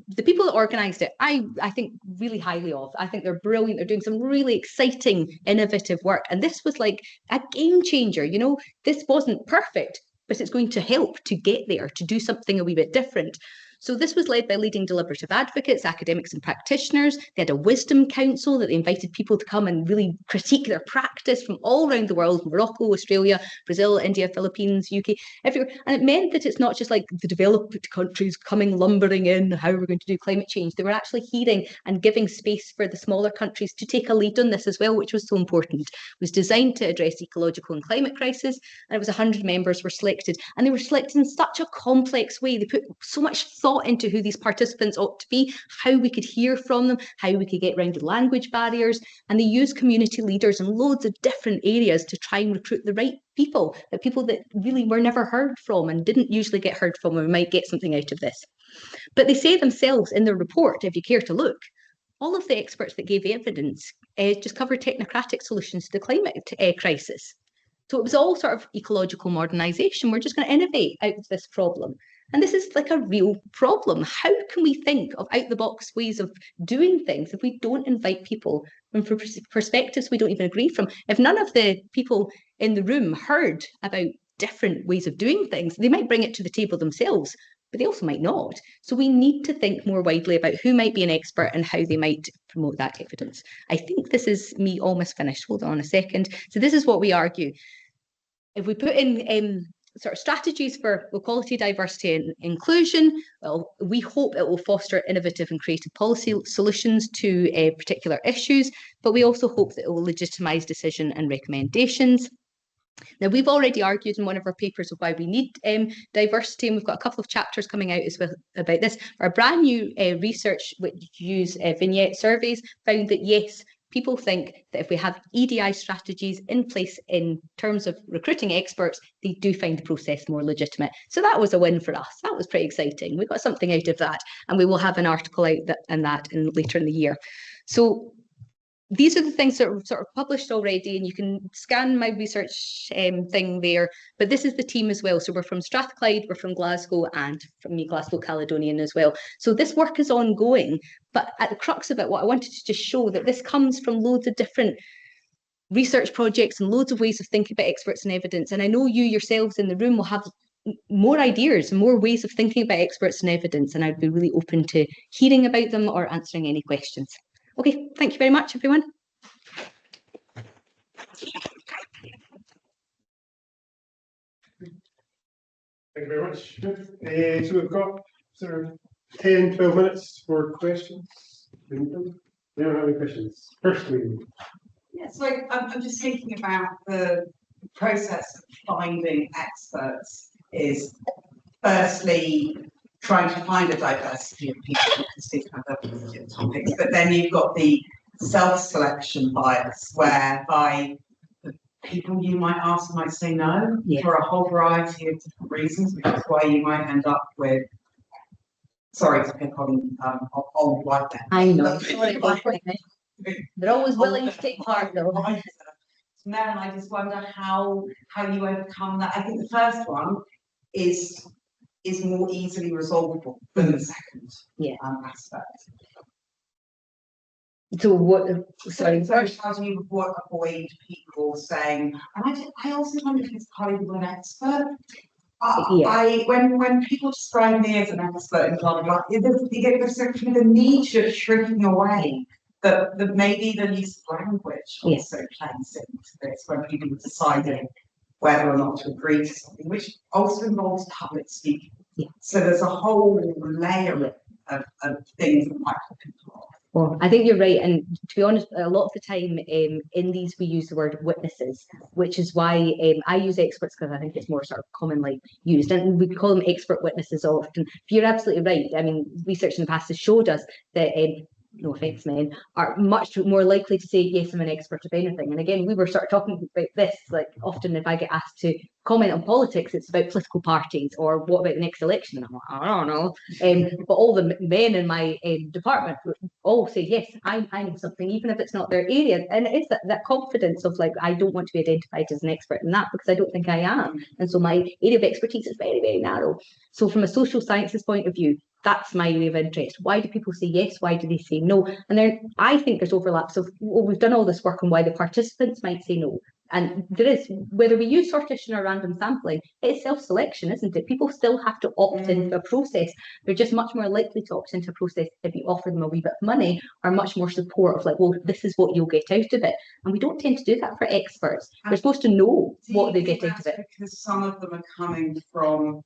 the people that organised it, I think really highly of. I think they're brilliant. They're doing some really exciting, innovative work. And this was like a game changer. You know, this wasn't perfect, but it's going to help to get there, to do something a wee bit different. So this was led by leading deliberative advocates, academics and practitioners. They had a wisdom council that they invited people to come and really critique their practice from all around the world, Morocco, Australia, Brazil, India, Philippines, UK, everywhere. And it meant that it's not just like the developed countries coming lumbering in, how we're going to do climate change. They were actually hearing and giving space for the smaller countries to take a lead on this as well, which was so important. It was designed to address ecological and climate crisis, and it was 100 members were selected. And they were selected in such a complex way. They put so much thought into who these participants ought to be, how we could hear from them, how we could get around the language barriers, and they use community leaders in loads of different areas to try and recruit the right people, the people that really were never heard from and didn't usually get heard from, and we might get something out of this. But they say themselves in their report, if you care to look, all of the experts that gave evidence just covered technocratic solutions to the climate crisis. So it was all sort of ecological modernisation. We're just going to innovate out of this problem. And this is like a real problem. How can we think of out-the-box ways of doing things if we don't invite people from perspectives we don't even agree from? If none of the people in the room heard about different ways of doing things, they might bring it to the table themselves, but they also might not. So we need to think more widely about who might be an expert and how they might promote that evidence. I think this is me almost finished. Hold on a second. So this is what we argue. If we put in sort of strategies for equality, diversity and inclusion, well, we hope it will foster innovative and creative policy solutions to particular issues, but we also hope that it will legitimise decision and recommendations. Now, we've already argued in one of our papers of why we need diversity, and we've got a couple of chapters coming out as well about this. Our brand new research, which use vignette surveys, found that yes, people think that if we have EDI strategies in place in terms of recruiting experts, they do find the process more legitimate. So that was a win for us. That was pretty exciting. We got something out of that, and we will have an article out later in the year. So these are the things that are sort of published already, and you can scan my research thing there. But this is the team as well. So we're from Strathclyde, we're from Glasgow, and from me, Glasgow Caledonian as well. So this work is ongoing. But at the crux of it, what I wanted to just show that this comes from loads of different research projects and loads of ways of thinking about experts and evidence. And I know you yourselves in the room will have more ideas and more ways of thinking about experts and evidence, and I'd be really open to hearing about them or answering any questions. Okay, thank you very much, everyone. Thank you very much. So we've got sort of 10, 12 minutes for questions. We don't have any questions. Firstly. Yeah, so I'm just thinking about the process of finding experts is firstly trying to find a diversity of people who can speak on diversity topics, but then you've got the self-selection bias whereby the people you might ask might say no Yeah. for a whole variety of different reasons, which is why you might end up with, sorry to pick on white men. I know. Sorry about that. They're always willing to take part though. No, and I just wonder how you overcome that. I think the first one is more easily resolvable than the second aspect. So what? Sorry. So how do you avoid people saying? And I also wonder if it's part of an expert. When people describe me as an expert in blah blah, you get this sort of the need to shrinking away. That maybe the use of language also plays into this when people are deciding whether or not to agree to something, which also involves public speaking. Yeah. So there's a whole layer of things that might put people off. Well, I think you're right, and to be honest, a lot of the time in these we use the word witnesses, which is why I use experts because I think it's more sort of commonly used, and we call them expert witnesses often. But you're absolutely right. I mean, research in the past has showed us that no offence, men, are much more likely to say, yes, I'm an expert of anything. And again, we were sort of talking about this, like often if I get asked to comment on politics, it's about political parties or what about the next election? And I'm like, I don't know. But all the men in my department all say, yes, I know something, even if it's not their area. And it is that confidence of like, I don't want to be identified as an expert in that because I don't think I am. And so my area of expertise is very, very narrow. So from a social sciences point of view, that's my area of interest. Why do people say yes? Why do they say no? And then I think there's overlaps of, well, we've done all this work on why the participants might say no. And there is, whether we use sortition or random sampling, it's self-selection, isn't it? People still have to opt into a process. They're just much more likely to opt into a process if you offer them a wee bit of money or much more support of like, well, this is what you'll get out of it. And we don't tend to do that for experts. They're supposed to know what they get out of it. Because some of them are coming from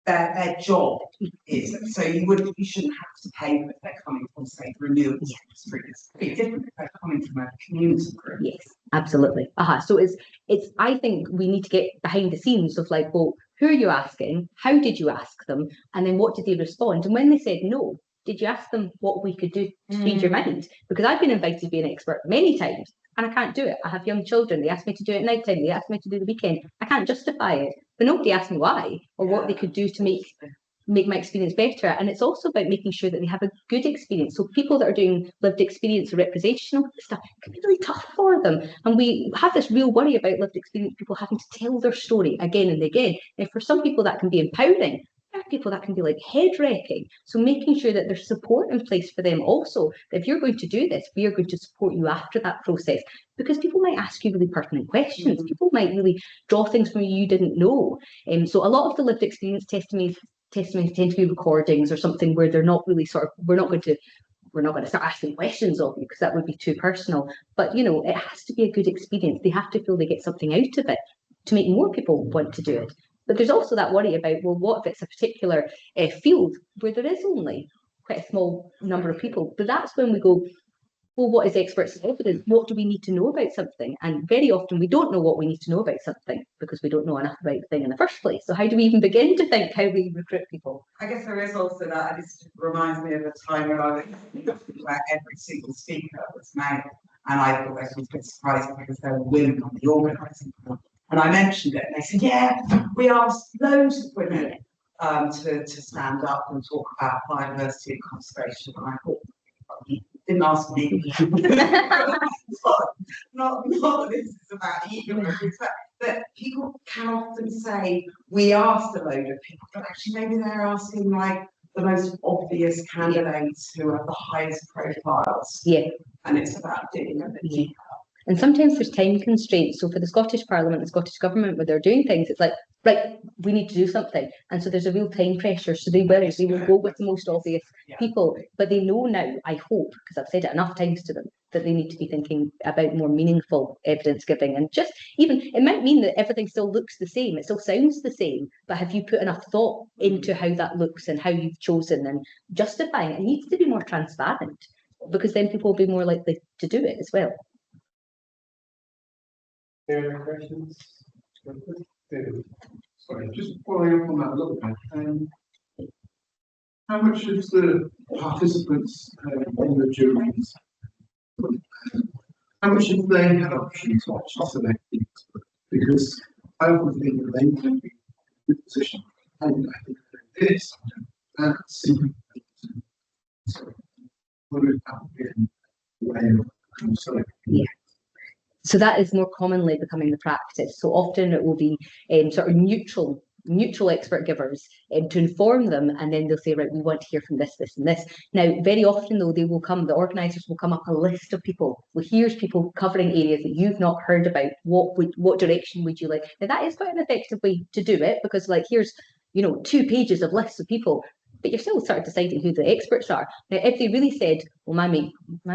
their job is, so you shouldn't have to pay them if they're coming from, say, renewable industry. It's pretty different if they're coming from a community group. Yes, absolutely. So it's I think we need to get behind the scenes of like, well, who are you asking? How did you ask them? And then what did they respond? And when they said no, did you ask them what we could do to change your mind? Because I've been invited to be an expert many times and I can't do it. I have young children. They ask me to do it at night time. They ask me to do the weekend. I can't justify it. But nobody asked me why or what they could do to make my experience better. And it's also about making sure that they have a good experience. So people that are doing lived experience or representational stuff can be really tough for them. And we have this real worry about lived experience people having to tell their story again and again. And for some people that can be empowering. There are people that can be like head-wrecking. So making sure that there's support in place for them also. If you're going to do this, we are going to support you after that process. Because people might ask you really pertinent questions. People might really draw things from you didn't know. So a lot of the lived experience testimonies tend to be recordings or something where they're not really sort of, we're not going to start asking questions of you because that would be too personal. But, you know, it has to be a good experience. They have to feel they get something out of it to make more people want to do it. But there's also that worry about, well, what if it's a particular field where there is only quite a small number of people? But that's when we go, well, what is experts' evidence? What do we need to know about something? And very often we don't know what we need to know about something because we don't know enough about the thing in the first place. So how do we even begin to think how we recruit people? I guess there is also that, this reminds me of a time when I was where every single speaker was male. And I thought I was a bit surprised because there were women on the organising board. And I mentioned it and they said, yeah, we asked loads of women to stand up and talk about biodiversity and conservation. And I thought, didn't ask me. not that this is about ego, but people can often say, we asked a load of people, but actually maybe they're asking like the most obvious candidates who have the highest profiles. Yeah. And it's about digging a bit deeper. And sometimes there's time constraints. So for the Scottish Parliament and Scottish Government, where they're doing things, it's like, right, we need to do something. And so there's a real time pressure. So they will go with the most obvious people. But they know now, I hope, because I've said it enough times to them, that they need to be thinking about more meaningful evidence giving. And just even, it might mean that everything still looks the same. It still sounds the same. But have you put enough thought into how that looks and how you've chosen and justifying it? It needs to be more transparent because then people will be more likely to do it as well. Any other questions? David. Sorry, just following up on that a little bit. How much of the participants in the juries how much should they have options to oscillate things? Because I would think that they can be in a good position. And I think that this, and simply, so, what would that be a way of oscillating? Yeah. So that is more commonly becoming the practice. So often it will be sort of neutral expert givers to inform them, and then they'll say, right, we want to hear from this, this, and this. Now, very often though, the organisers will come up a list of people. Well, here's people covering areas that you've not heard about. What direction would you like? Now that is quite an effective way to do it, because like here's 2 pages of lists of people, but you're still sort of deciding who the experts are. Now, if they really said, well, my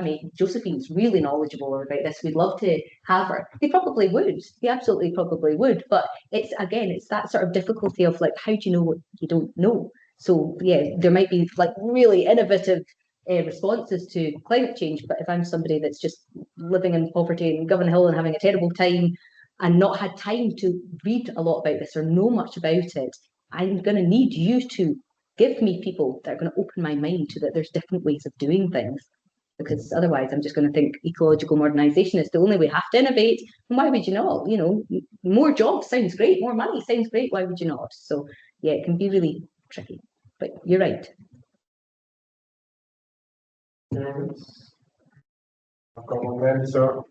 mate Josephine's really knowledgeable about this, we'd love to have her, they probably would. They absolutely probably would. But it's that sort of difficulty of like, how do you know what you don't know? So yeah, there might be like really innovative responses to climate change, but if I'm somebody that's just living in poverty in Govan Hill and having a terrible time and not had time to read a lot about this or know much about it, I'm going to need you to give me people that are going to open my mind to that there's different ways of doing things, because otherwise I'm just going to think ecological modernisation is the only way. Have to innovate, and why would you not? More jobs sounds great, more money sounds great, why would you not? So yeah, it can be really tricky, but you're right. I've got one then. So,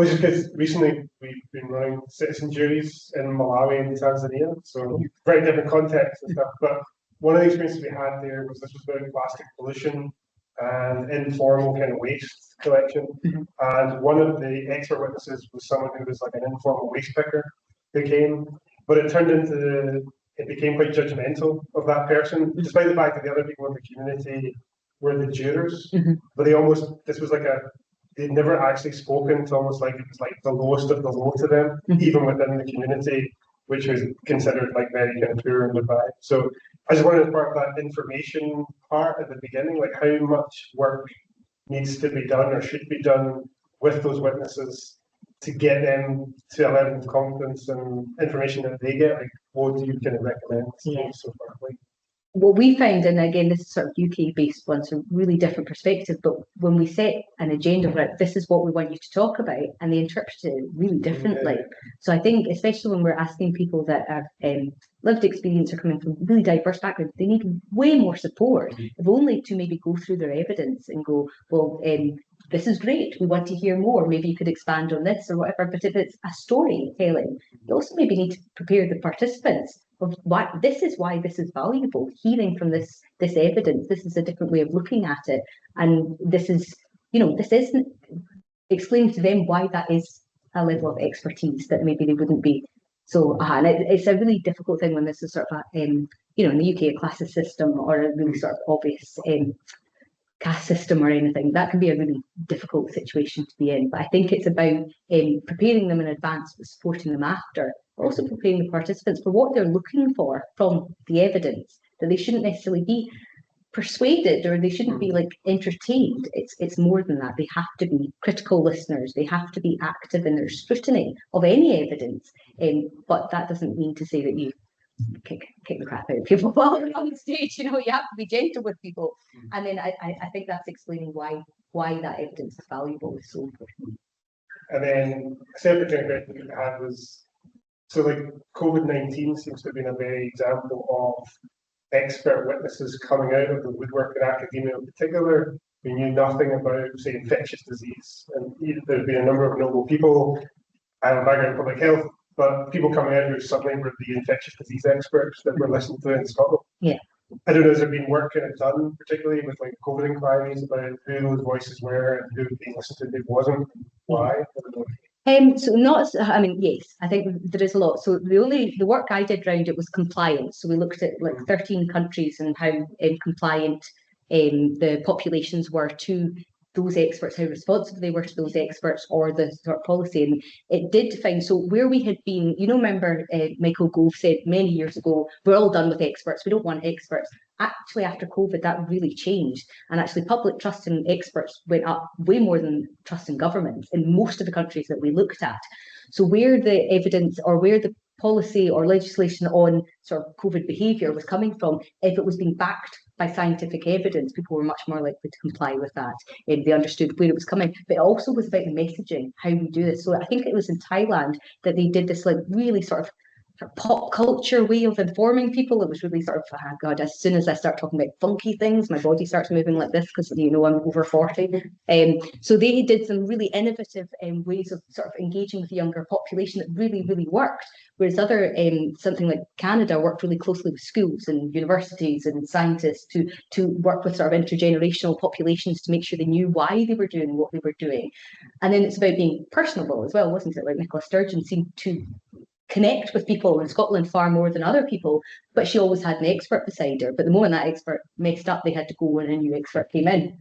just because recently we've been running citizen juries in Malawi and Tanzania, so very different contexts and stuff. But one of the experiences we had there was about plastic pollution and informal kind of waste collection. And one of the expert witnesses was someone who was like an informal waste picker who came, but it became quite judgmental of that person, despite the fact that the other people in the community were the jurors, but they'd never actually spoken to almost like it was like the lowest of the low to them, even within the community, which was considered like very kind of poor and deprived. So I just wanted to part of that information part at the beginning, like how much work needs to be done or should be done with those witnesses to get them to a level of confidence and information that they get. Like, what do you kind of recommend so far? What we found, and again, this is sort of UK-based one, so really different perspective, but when we set an agenda for it, this is what we want you to talk about, and they interpreted it really differently. So I think, especially when we're asking people that have lived experience or coming from really diverse backgrounds, they need way more support, if only to maybe go through their evidence and go, well, this is great, we want to hear more, maybe you could expand on this or whatever. But if it's a storytelling, you also maybe need to prepare the participants of why this is valuable, hearing from this evidence. This is a different way of looking at it, and this is explaining to them why that is a level of expertise that maybe they wouldn't be. So and it's a really difficult thing when this is sort of in the UK a classist system or a really sort of obvious caste system or anything. That can be a really difficult situation to be in. But I think it's about preparing them in advance but supporting them after. Also preparing the participants for what they're looking for from the evidence, that they shouldn't necessarily be persuaded or they shouldn't be like entertained. It's more than that. They have to be critical listeners. They have to be active in their scrutiny of any evidence. But that doesn't mean to say that you kick the crap out of people while they're on stage. You have to be gentle with people. And then I think that's explaining why that evidence is valuable is so important. And then a separate question we had was, so like COVID-19 seems to have been a very example of expert witnesses coming out of the woodwork in academia in particular, who knew nothing about, say, infectious disease. And there's been a number of notable people, I have a background in public health, but people coming out who suddenly were the infectious disease experts that were listened to in Scotland. Yeah. I don't know, has there been work kind of done, particularly with like COVID inquiries, about who those voices were and who being listened to, who wasn't, why? I don't know. Yes, I think there is a lot. So the work I did around it was compliance. So we looked at like 13 countries and how compliant the populations were to those experts, how responsive they were to those experts or the sort of policy. And it did find, so where we had been, remember Michael Gove said many years ago, we're all done with experts, we don't want experts. Actually, after COVID, that really changed. And actually, public trust in experts went up way more than trust in governments in most of the countries that we looked at. So where the evidence or where the policy or legislation on sort of COVID behaviour was coming from, if it was being backed by scientific evidence, people were much more likely to comply with that. They understood where it was coming, but it also was about the messaging, how we do this. So I think it was in Thailand that they did this like really sort of pop culture way of informing people. It was really sort of, oh God, as soon as I start talking about funky things, my body starts moving like this because, you know, I'm over 40. So they did some really innovative ways of sort of engaging with the younger population that really, really worked. Whereas other, something like Canada worked really closely with schools and universities and scientists to work with sort of intergenerational populations to make sure they knew why they were doing what they were doing. And then it's about being personable as well, wasn't it? Like Nicola Sturgeon seemed to connect with people in Scotland far more than other people, but she always had an expert beside her. But the moment that expert messed up, they had to go when a new expert came in.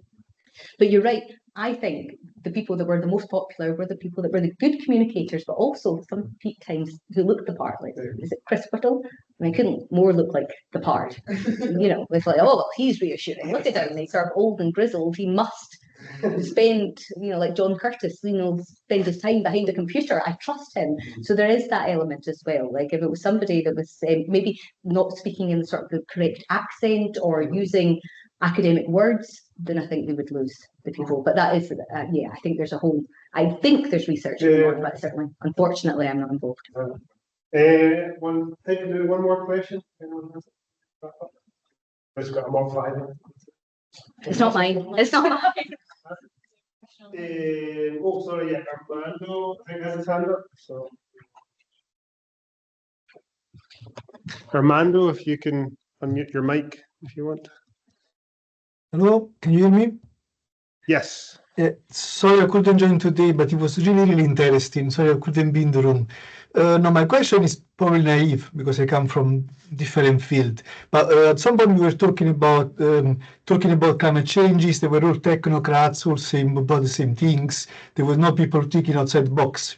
But you're right. I think the people that were the most popular were the people that were the good communicators, but also sometimes who looked the part. Like, is it Chris Whittle? I mean, couldn't more look like the part. You know, it's like, oh, well, he's reassuring. Look at him. He's sort of old and grizzled. He must spend, you know, like John Curtis, you know, spend his time behind a computer. I trust him. So there is that element as well. Like if it was somebody that was maybe not speaking in sort of the correct accent or using academic words, then I think they would lose the people. But that is, yeah, I think there's a whole, I think there's research going on, but certainly, unfortunately, I'm not involved. One more question. Just got them all 5 minutes. It's not mine. It's not mine. Oh, sorry, yeah, Armando, I think has his hand up. So, Armando, if you can unmute your mic if you want. Hello, can you hear me? Yes. Sorry I couldn't join today, but it was really, really interesting. Sorry I couldn't be in the room. Now my question is probably naive because I come from different field. But at some point we were talking about climate changes. They were all technocrats, all saying about the same things. There were no people thinking outside the box.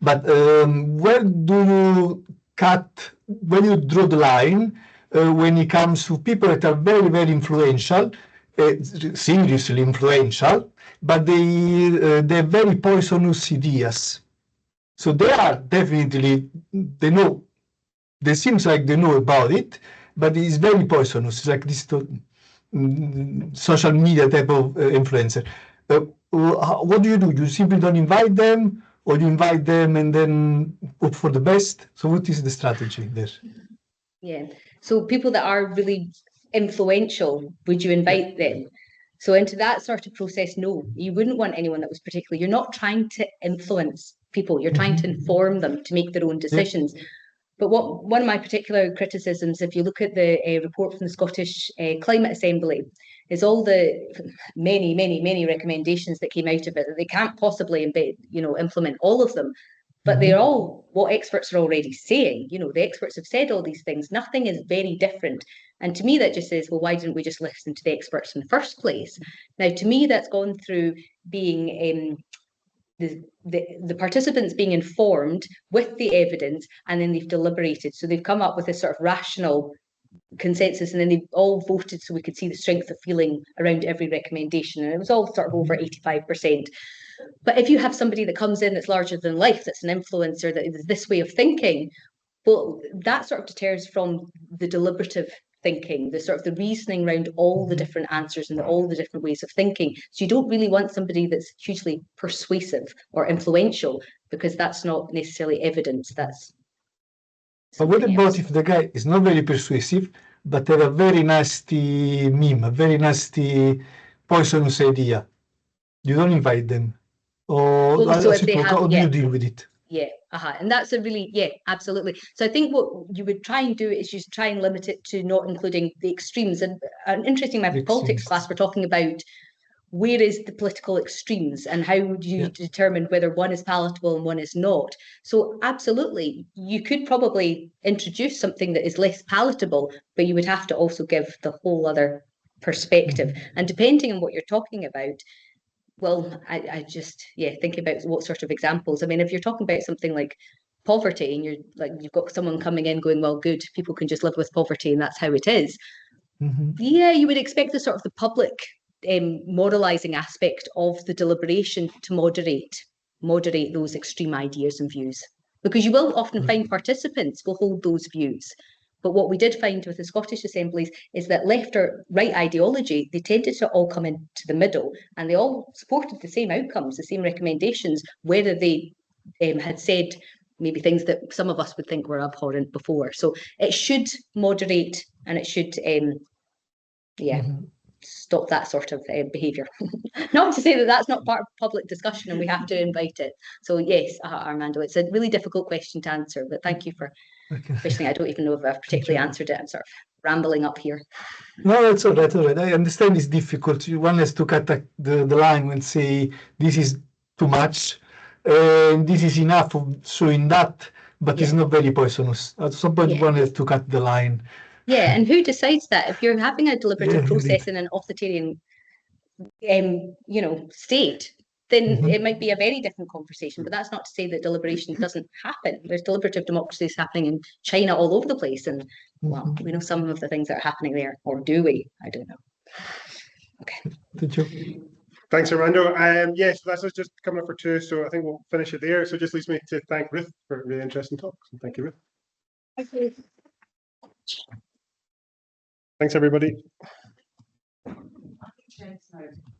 But where do you cut? Where do you draw the line when it comes to people that are very, very influential? Seriously influential, but they have very poisonous ideas. So they are definitely, they know, they seems like they know about it, but it's very poisonous. It's like this social media type of influencer. What do? You simply don't invite them, or you invite them and then hope for the best? So what is the strategy there? Yeah, so people that are really influential, would you invite them? So into that sort of process, no, you wouldn't want anyone that was particularly, you're not trying to influence people, you're trying to inform them to make their own decisions. Yeah. But one of my particular criticisms, if you look at the report from the Scottish Climate Assembly, is all the many recommendations that came out of it, that they can't possibly implement all of them. But they're all what experts are already saying. You know, the experts have said all these things. Nothing is very different. And to me, that just says, well, why didn't we just listen to the experts in the first place? Now, to me, that's gone through being the participants being informed with the evidence, and then they've deliberated. So they've come up with this sort of rational consensus, and then they've all voted so we could see the strength of feeling around every recommendation. And it was all sort of over 85%. But if you have somebody that comes in that's larger than life, that's an influencer, that is this way of thinking, well, that sort of deters from the deliberative thinking, the sort of the reasoning around all the different answers and all the different ways of thinking. So you don't really want somebody that's hugely persuasive or influential, because that's not necessarily evidence. That's. But what about if the guy is not very persuasive, but have a very nasty meme, a very poisonous idea? You don't invite them. Or well, so if they how do you deal with it? Yeah, and that's a really, absolutely. So I think what you would try and do is just try and limit it to not including the extremes. And interesting, my politics class, we're talking about where is the political extremes and how would you determine whether one is palatable and one is not. So absolutely, you could probably introduce something that is less palatable, but you would have to also give the whole other perspective. And depending on what you're talking about, well, I just, think about what sort of examples. I mean, if you're talking about something like poverty and you've got someone coming in going, well, good, people can just live with poverty and that's how it is. Yeah, you would expect the sort of the public moralizing aspect of the deliberation to moderate those extreme ideas and views, because you will often find participants will hold those views. But what we did find with the Scottish assemblies is that left or right ideology, they tended to all come into the middle, and they all supported the same outcomes, the same recommendations, whether they had said maybe things that some of us would think were abhorrent before. So it should moderate, and it should, stop that sort of behaviour. Not to say that that's not part of public discussion and we have to invite it. So yes, Armando, it's a really difficult question to answer, but thank you for questioning. I don't even know if I've particularly answered it. I'm sort of rambling up here. No, that's all right, all right. I understand it's difficult. One has to cut the line and say this is too much, and this is enough of showing that, but it's not very poisonous. At some point, one has to cut the line. Yeah, and who decides that? If you're having a deliberative process in an authoritarian, state, then it might be a very different conversation. But that's not to say that deliberation doesn't happen. There's deliberative democracies happening in China all over the place, and well, we know some of the things that are happening there, or do we? I don't know. Okay. Thank you. Thanks, Armando. Yes, that's us just coming up for 2, so I think we'll finish it there. So it just leaves me to thank Ruth for a really interesting talk. So thank you, Ruth. Thank you. Thanks, everybody.